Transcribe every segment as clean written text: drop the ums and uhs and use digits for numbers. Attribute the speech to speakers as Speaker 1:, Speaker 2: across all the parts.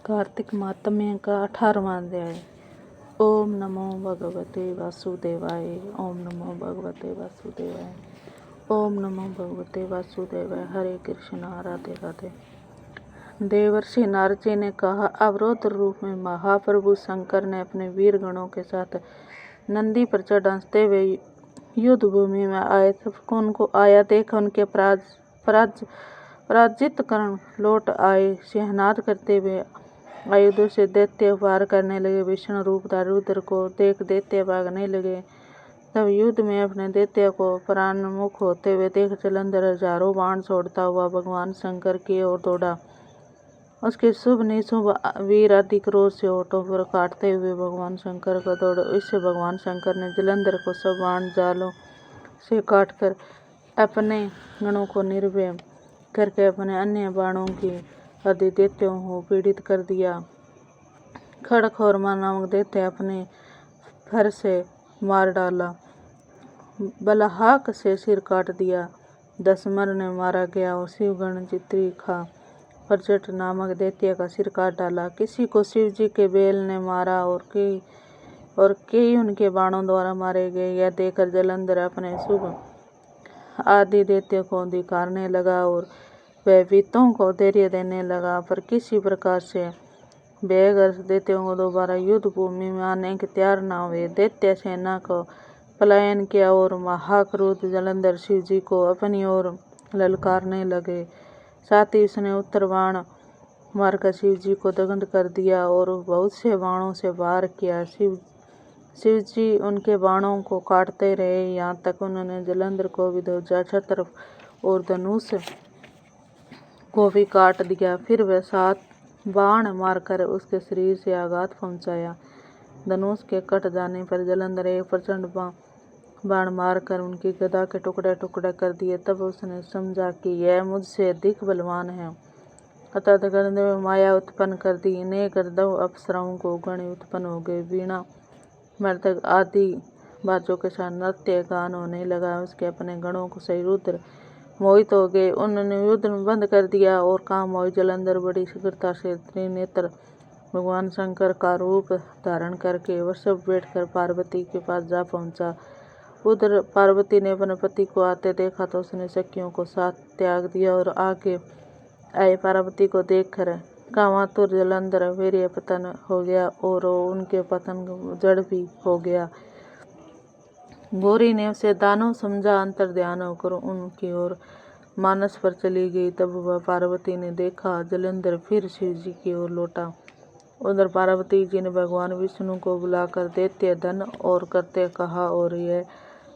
Speaker 1: कार्तिक माहात्म्य का 18वां अध्याय। ओम नमो भगवते वासुदेवाय। ओम नमो भगवते वासुदेवाय। ओम नमो भगवते वासुदेवाय। हरे कृष्ण राधे राधे। देवर्षि नारद जी ने कहा, अवरोध रूप में महाप्रभु शंकर ने अपने वीर गणों के साथ नंदी पर चढ़ हंसते हुए युद्ध भूमि में आए। सबको उनको आया देख उनके पराजित कर्ण लौट आए। सिंहनाद करते हुए आयुधों से दैत्य वार करने लगे। विष्णु रूपधारी रुद्र को देख दैत्य भागने लगे। तब युद्ध में अपने दैत्य को परान्मुख होते हुए देख जलंधर हजारों बाण छोड़ता हुआ भगवान शंकर की ओर दौड़ा। उसके शुभ निशुभ वीर आदि क्रोध से होठों पर काटते हुए भगवान शंकर को दौड़े। इससे भगवान शंकर ने जलंधर को सब बाण जालों से काटकर अपने गणों को निर्भय करके अपने अन्य बाणों की आदि दैत्यों को पीड़ित कर दिया। खड़खोरमा नामक दैत्य अपने फर से मार डाला। बलहाक से सिर काट दिया। दशमर ने मारा गया और शिवगण चित्रिखा प्रचट नामक दैत्य का सिर काट डाला। किसी को शिव जी के बेल ने मारा और कई उनके बाणों द्वारा मारे गए। यह देखकर जलंधर अपने शुभ आदि दैत्यों को धिक्कारने लगा और भयभीतों को धैर्य देने लगा, पर किसी प्रकार से भयग्रस्त दैत्यों को दोबारा युद्ध भूमि में आने के तैयार न हुए। दैत्य सेना को पलायन किया और महाक्रोध जलंधर शिव जी को अपनी ओर ललकारने लगे। साथ ही उसने उत्तर बाण मारकर शिव जी को दग्ध कर दिया और बहुत से बाणों से वार किया। शिव जी उनके बाणों को काटते रहे, यहाँ तक उन्होंने जलंधर को भी ध्वजा छत्र और धनुष को भी काट दिया। फिर वह 7 बाण मारकर उसके शरीर से आघात पहुंचाया। धनुष के कट जाने पर जलंधर एक प्रचंड बाण मारकर उनकी गदा के टुकड़े टुकड़े कर दिए। तब उसने समझा कि यह मुझसे अधिक बलवान है, अतः गंधर्व में माया उत्पन्न कर दी। इन्हें गंधर्व अप्सराओं को गण उत्पन्न हो गए। वीणा मृदंग आदि बाजों के साथ नृत्य गान होने लगा। उसके अपने गणों को सही रुद्र मोहित हो गए। उन्होंने युद्ध बंद कर दिया और काम मोहित जलंधर बड़ी शीघ्रता से त्रिनेत्र भगवान शंकर का रूप धारण करके वृषभ बैठकर पार्वती के पास जा पहुंचा। उधर पार्वती ने अपने पति को आते देखा तो उसने सखियों को साथ त्याग दिया और आगे आए पार्वती को देखकर कामातुर जलंधर वीर्य पतन हो गया और उनके पतन जड़ भी हो गया। गौरी ने उसे दानव समझा। अंतर ध्यान होकर उनकी ओर मानस पर चली गई। तब वह पार्वती ने देखा जलंधर फिर शिव जी की ओर लौटा। उधर पार्वती जी ने भगवान विष्णु को बुलाकर दैत्य धन और करते कहा और यह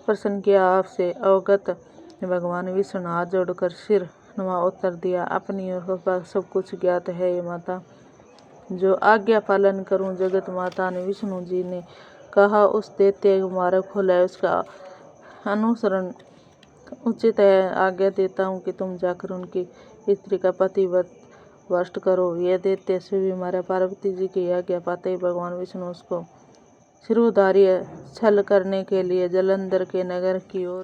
Speaker 1: प्रश्न किया, आपसे अवगत भगवान विष्णु हाथ जोड़कर सिर नुमा उत्तर दिया, अपनी ओर सब कुछ ज्ञात है ये माता, जो आज्ञा पालन करूं। जगत माता ने विष्णु जी ने कहा, उस दैत्य को मार्ग खोला, उसका अनुसरण उचित है। आज्ञा देता हूँ कि तुम जाकर उनकी स्त्री का पतिव्रत वष्ट करो। यह दैत्य शिव मारा। पार्वती जी की आज्ञा पाते ही भगवान विष्णु उसको शिरोधार्य छल करने के लिए जलंधर के नगर की ओर